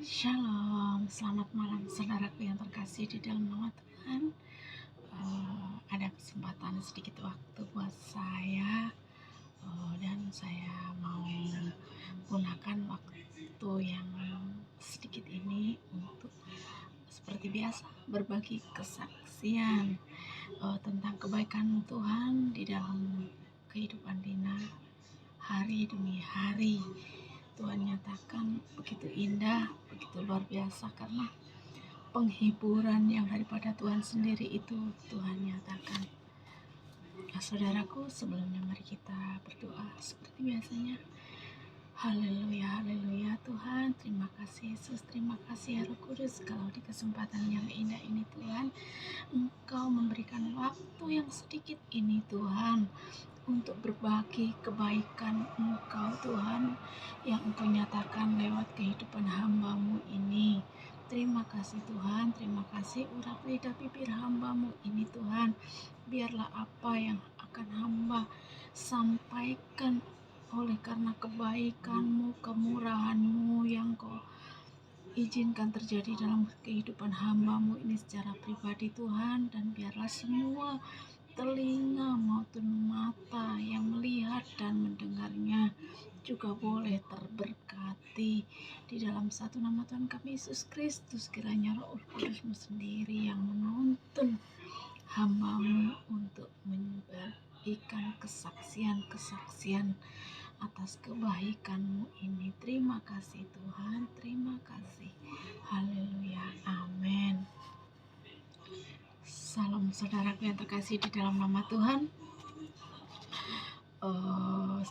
Shalom, selamat malam saudaraku yang terkasih di dalam nama Tuhan. Ada kesempatan sedikit waktu buat saya, dan saya mau gunakan waktu yang sedikit ini untuk seperti biasa berbagi kesaksian tentang kebaikan Tuhan di dalam kehidupan Lina hari demi hari. Tuhan nyatakan begitu indah, begitu luar biasa, karena penghiburan yang daripada Tuhan sendiri itu Tuhan nyatakan. Saudaraku, sebelumnya mari kita berdoa seperti biasanya. Haleluya, haleluya Tuhan, terima kasih Yesus, terima kasih Roh Kudus, kalau di kesempatan yang indah ini Tuhan, Engkau memberikan waktu yang sedikit ini Tuhan, untuk berbagi kebaikan Engkau Tuhan, yang Engkau nyatakan lewat kehidupan hamba-Mu ini. Terima kasih Tuhan, terima kasih urap lidah bibir hamba-Mu ini Tuhan. Biarlah apa yang akan hamba sampaikan oleh karena kebaikan-Mu, kemurahan-Mu yang Kau izinkan terjadi dalam kehidupan hamba-Mu ini secara pribadi Tuhan, dan biarlah semua telinga maupun mata yang melihat dan mendengarnya juga boleh terberkati di dalam satu nama Tuhan kami Yesus Kristus. Kiranya Roh Kudus-Mu sendiri yang menuntun hamba-Mu untuk memberikan kesaksian atas kebaikan-Mu ini. Terima kasih Tuhan, terima kasih. Haleluya, amin. Salam saudaraku yang terkasih di dalam nama Tuhan.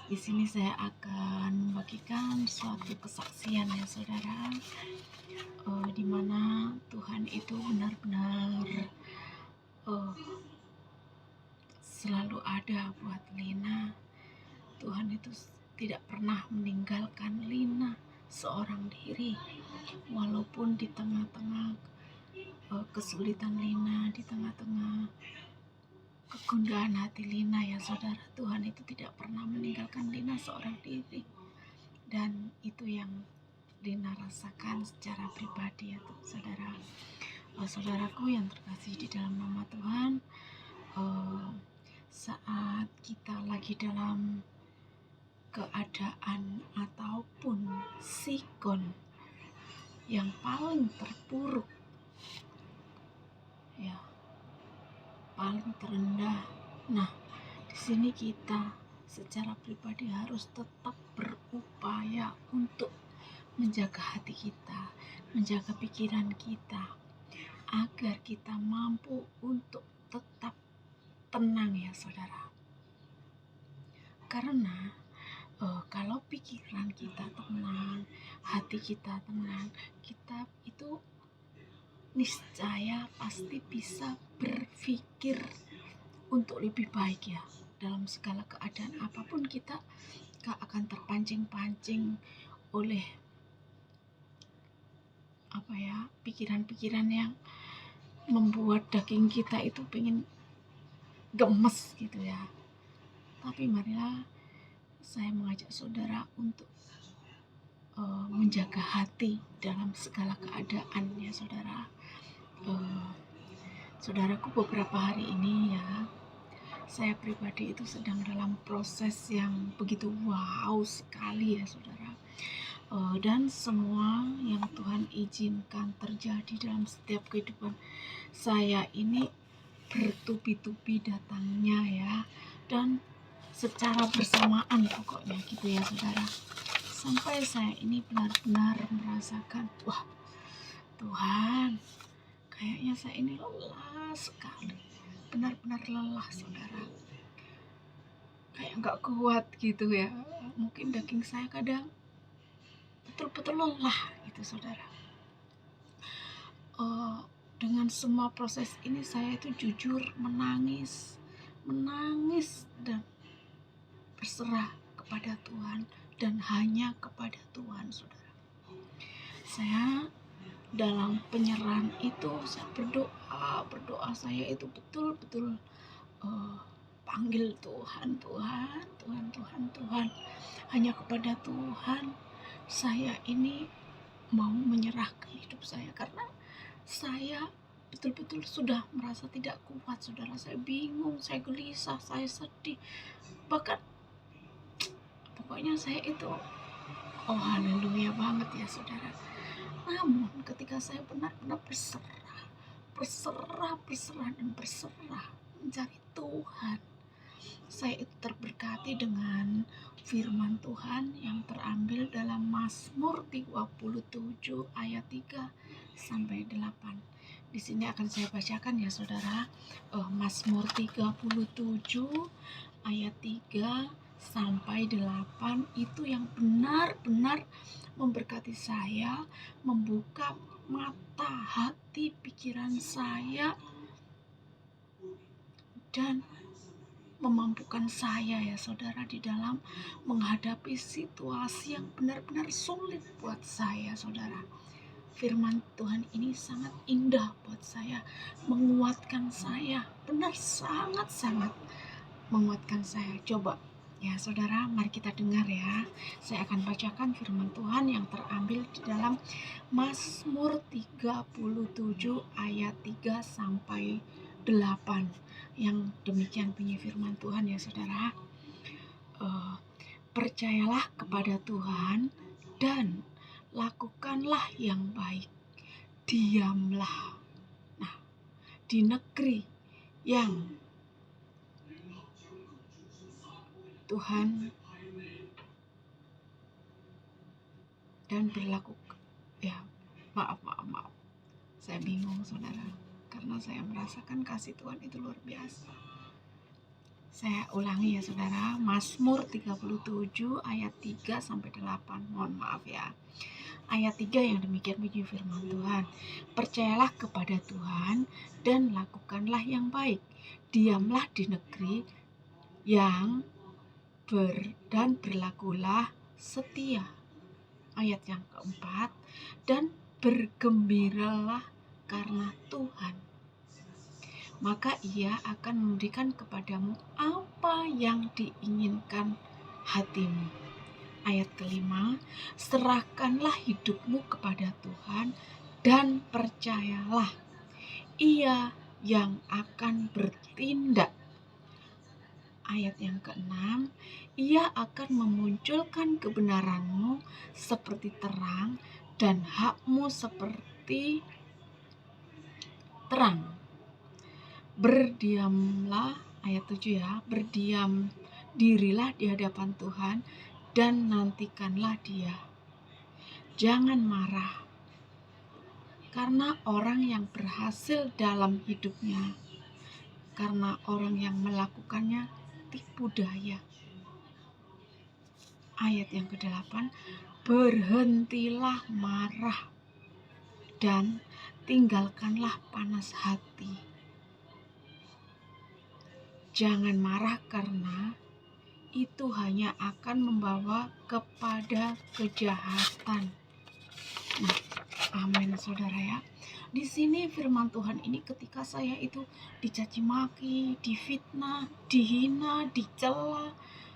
Di sini saya akan membagikan suatu kesaksian ya saudara, di mana Tuhan itu benar-benar selalu ada buat Lina. Tuhan itu tidak pernah meninggalkan Lina seorang diri, walaupun di tengah-tengah kesulitan Lina, di tengah-tengah kegundahan hati Lina ya saudara, Tuhan itu tidak pernah meninggalkan Lina seorang diri. Dan itu yang Lina rasakan secara pribadi ya saudara. Saudaraku yang terkasih di dalam nama Tuhan, saat kita lagi dalam keadaan ataupun sikon yang paling terpuruk ya, paling terendah. Nah, di sini kita secara pribadi harus tetap berupaya untuk menjaga hati kita, menjaga pikiran kita, agar kita mampu untuk tetap tenang ya saudara. Karena kalau pikiran kita tenang, hati kita tenang, kita itu niscaya pasti bisa berpikir untuk lebih baik ya. Dalam segala keadaan apapun kita gak akan terpancing-pancing oleh pikiran-pikiran yang membuat daging kita itu pengen gemes gitu ya. Tapi marilah saya mengajak saudara untuk menjaga hati dalam segala keadaan ya saudara. Saudaraku, beberapa hari ini ya, saya pribadi itu sedang dalam proses yang begitu wow sekali ya saudara. Dan semua yang Tuhan izinkan terjadi dalam setiap kehidupan saya ini bertubi-tubi datangnya ya, dan secara bersamaan pokoknya gitu ya saudara. Sampai saya ini benar-benar merasakan, wah Tuhan, kayaknya saya ini lelah sekali, benar-benar lelah saudara, kayak gak kuat gitu ya. Mungkin daging saya kadang betul-betul lelah gitu saudara. Dengan semua proses ini saya itu jujur menangis dan berserah kepada Tuhan, dan hanya kepada Tuhan saudara. Saya dalam penyerahan itu saya berdoa saya itu betul-betul panggil Tuhan, hanya kepada Tuhan saya ini mau menyerahkan hidup saya karena saya betul-betul sudah merasa tidak kuat, saudara. Saya bingung, saya gelisah, saya sedih, bahkan pokoknya saya itu, oh haleluya banget ya saudara. Namun ketika saya benar-benar berserah mencari Tuhan, saya itu terberkati dengan firman Tuhan yang terambil dalam Mazmur 37 ayat 3 sampai 8. Di sini akan saya bacakan ya saudara. Mazmur 37 ayat 3 sampai 8 itu yang benar-benar memberkati saya, membuka mata hati pikiran saya, dan memampukan saya ya saudara di dalam menghadapi situasi yang benar-benar sulit buat saya saudara. Firman Tuhan ini sangat indah buat saya, menguatkan saya, benar sangat-sangat menguatkan saya. Coba ya saudara, mari kita dengar ya. Saya akan bacakan firman Tuhan yang terambil di dalam Mazmur 37 ayat 3 sampai 8 yang demikian bunyi firman Tuhan ya saudara. Percayalah kepada Tuhan dan lakukanlah yang baik. Diamlah di negeri yang Tuhan dan berlaku maaf saya bingung saudara, karena saya merasakan kasih Tuhan itu luar biasa. Saya ulangi ya saudara, Mazmur 37 ayat 3 sampai 8. Mohon maaf ya. Ayat 3 yang demikian bunyi firman Tuhan. Percayalah kepada Tuhan dan lakukanlah yang baik. Diamlah di negeri yang dan berlakulah setia. Ayat yang keempat, dan bergembiralah karena Tuhan, maka Ia akan memberikan kepadamu apa yang diinginkan hatimu. Ayat kelima, serahkanlah hidupmu kepada Tuhan dan percayalah Ia yang akan bertindak. Ayat yang keenam, Ia akan memunculkan kebenaranmu seperti terang dan hakmu seperti terang. Berdiamlah, ayat 7 ya, berdiam dirilah di hadapan Tuhan dan nantikanlah Dia. Jangan marah karena orang yang berhasil dalam hidupnya, karena orang yang melakukannya tipu daya. Ayat yang ke-8, berhentilah marah dan tinggalkanlah panas hati. Jangan marah karena itu hanya akan membawa kepada kejahatan. Nah, amin saudara ya. Di sini firman Tuhan ini ketika saya itu dicaci maki, difitnah, dihina, dicela,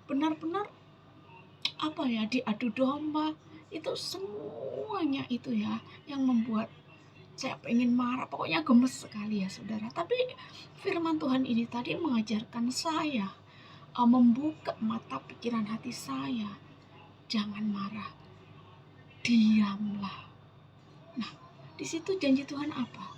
benar-benar diadu domba, itu semuanya itu ya yang membuat saya pengen marah, pokoknya gemes sekali ya saudara. Tapi firman Tuhan ini tadi mengajarkan saya, membuka mata pikiran hati saya. Jangan marah, diamlah. Nah, di situ janji Tuhan apa?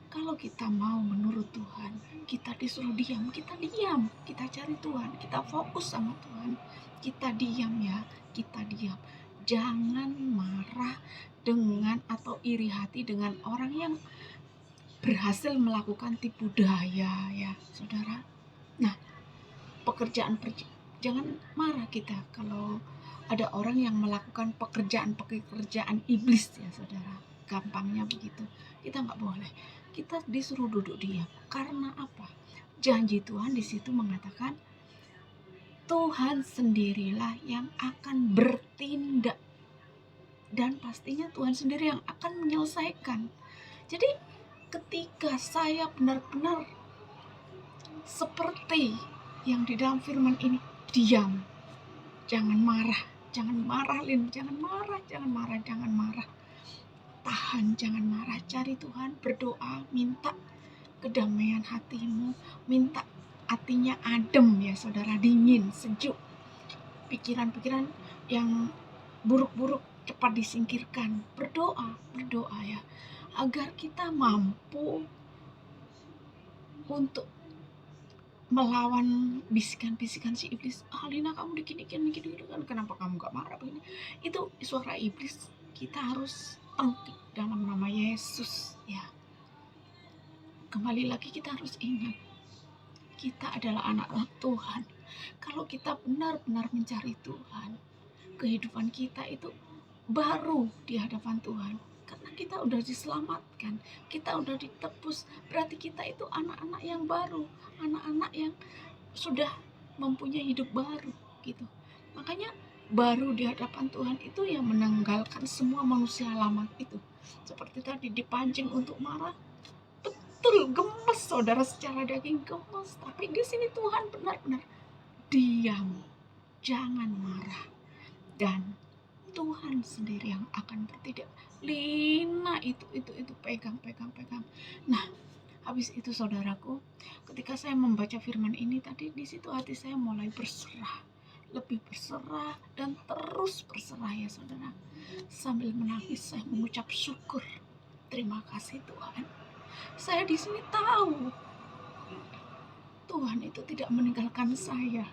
Kalau kita mau menurut Tuhan, kita disuruh diam, kita diam. Kita cari Tuhan, kita fokus sama Tuhan. Kita diam ya, kita diam. Jangan marah dengan atau iri hati dengan orang yang berhasil melakukan tipu daya ya saudara. Nah, jangan marah kita kalau ada orang yang melakukan pekerjaan iblis ya saudara. Gampangnya begitu. Kita nggak boleh. Kita disuruh duduk diam. Karena apa? Janji Tuhan di situ mengatakan Tuhan sendirilah yang akan bertindak, dan pastinya Tuhan sendiri yang akan menyelesaikan. Jadi ketika saya benar-benar seperti yang di dalam firman ini, diam, jangan marah, jangan marah Lin, jangan marah, jangan marah, jangan marah. Tahan, jangan marah, cari Tuhan, berdoa, minta kedamaian hatimu, minta hatinya adem ya saudara, dingin, sejuk. Pikiran-pikiran yang buruk-buruk cepat disingkirkan. Berdoa ya, agar kita mampu untuk melawan bisikan-bisikan si iblis. Lina kamu dikit-dikit kan, kenapa kamu gak marah begini? Itu suara iblis. Kita harus tangkap dalam nama Yesus ya. Kembali lagi kita harus ingat, kita adalah anak-anak Tuhan. Kalau kita benar-benar mencari Tuhan, kehidupan kita itu baru di hadapan Tuhan. Karena kita udah diselamatkan, kita udah ditebus, berarti kita itu anak-anak yang baru, anak-anak yang sudah mempunyai hidup baru gitu. Makanya baru di hadapan Tuhan itu yang menanggalkan semua manusia lama itu. Seperti tadi dipancing untuk marah, betul gemes saudara, secara daging gemes, tapi di sini Tuhan benar-benar diam, jangan marah, dan Tuhan sendiri yang akan bertindak. Lina itu pegang. Nah, habis itu saudaraku, ketika saya membaca firman ini tadi, di situ hati saya mulai berserah, lebih berserah dan terus berserah ya saudara. Sambil menangis saya mengucap syukur, terima kasih Tuhan. Saya di sini tahu Tuhan itu tidak meninggalkan saya.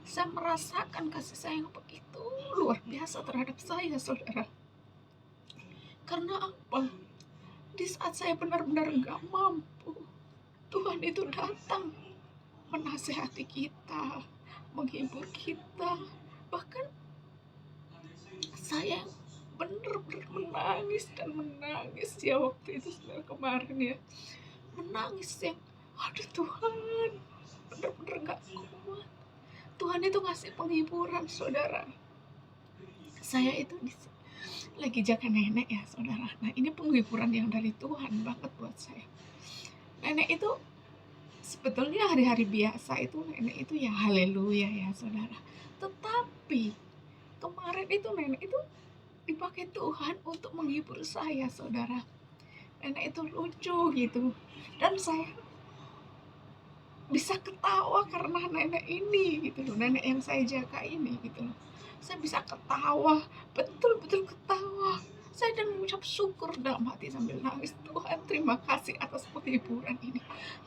Saya merasakan kasih sayang begitu luar biasa terhadap saya saudara. Karena apa? Di saat saya benar-benar gak mampu, Tuhan itu datang menasehati kita, menghibur kita. Bahkan saya benar-benar menangis ya waktu itu saudara, kemarin ya. Menangis yang aduh Tuhan, benar-benar gak kuat. Tuhan itu ngasih penghiburan saudara. Saya itu lagi jaga nenek ya saudara. Nah ini penghiburan yang dari Tuhan banget buat saya. Nenek itu sebetulnya hari-hari biasa itu nenek itu ya haleluya ya saudara. Tetapi kemarin itu nenek itu dipakai Tuhan untuk menghibur saya saudara. Nenek itu lucu gitu, dan saya bisa ketawa karena nenek ini gitu loh, nenek yang saya jaga ini gitu loh. Saya bisa ketawa, betul-betul ketawa. Saya dan mengucap syukur dalam hati sambil nangis. Tuhan terima kasih atas penghiburan ini.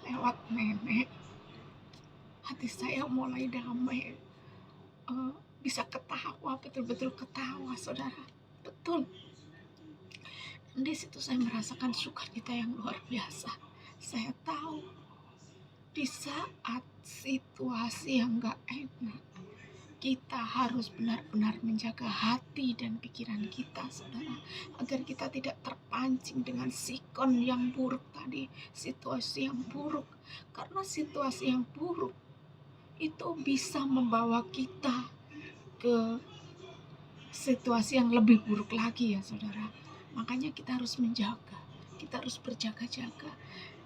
Lewat nenek, hati saya mulai damai. Bisa ketawa, betul-betul ketawa saudara. Betul. Dan di situ saya merasakan sukacita yang luar biasa. Saya tahu di saat situasi yang gak enak, kita harus benar-benar menjaga hati dan pikiran kita saudara, agar kita tidak terpancing dengan sikon yang buruk tadi, situasi yang buruk. Karena situasi yang buruk itu bisa membawa kita ke situasi yang lebih buruk lagi ya saudara. Makanya kita harus menjaga, kita harus berjaga-jaga.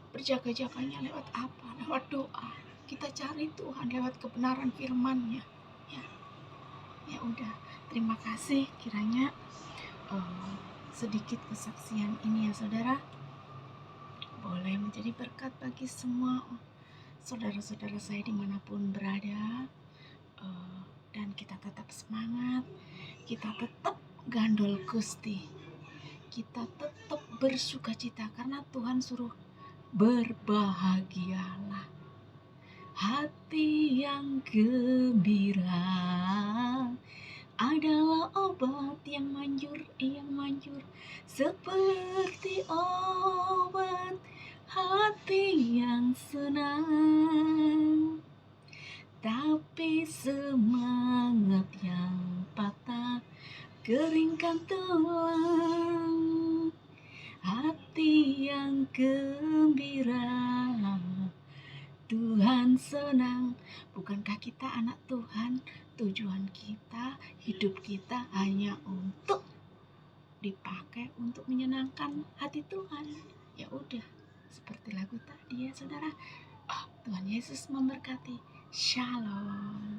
Berjaga-jaganya lewat apa? Lewat doa. Kita cari Tuhan lewat kebenaran firman-Nya. Ya udah, terima kasih. Kiranya sedikit kesaksian ini ya saudara boleh menjadi berkat bagi semua saudara-saudara saya dimanapun berada. Dan kita tetap semangat, kita tetap gandol Gusti, kita tetap bersukacita karena Tuhan suruh berbahagialah. Hati yang gembira adalah obat yang manjur, seperti obat hati yang senang. Tapi semangat yang patah keringkan tulang. Hati yang gembira, Tuhan senang. Bukankah kita anak Tuhan? Tujuan kita, hidup kita hanya untuk dipakai untuk menyenangkan hati Tuhan. Ya udah, seperti lagu tadi ya saudara. Tuhan Yesus memberkati. Shalom.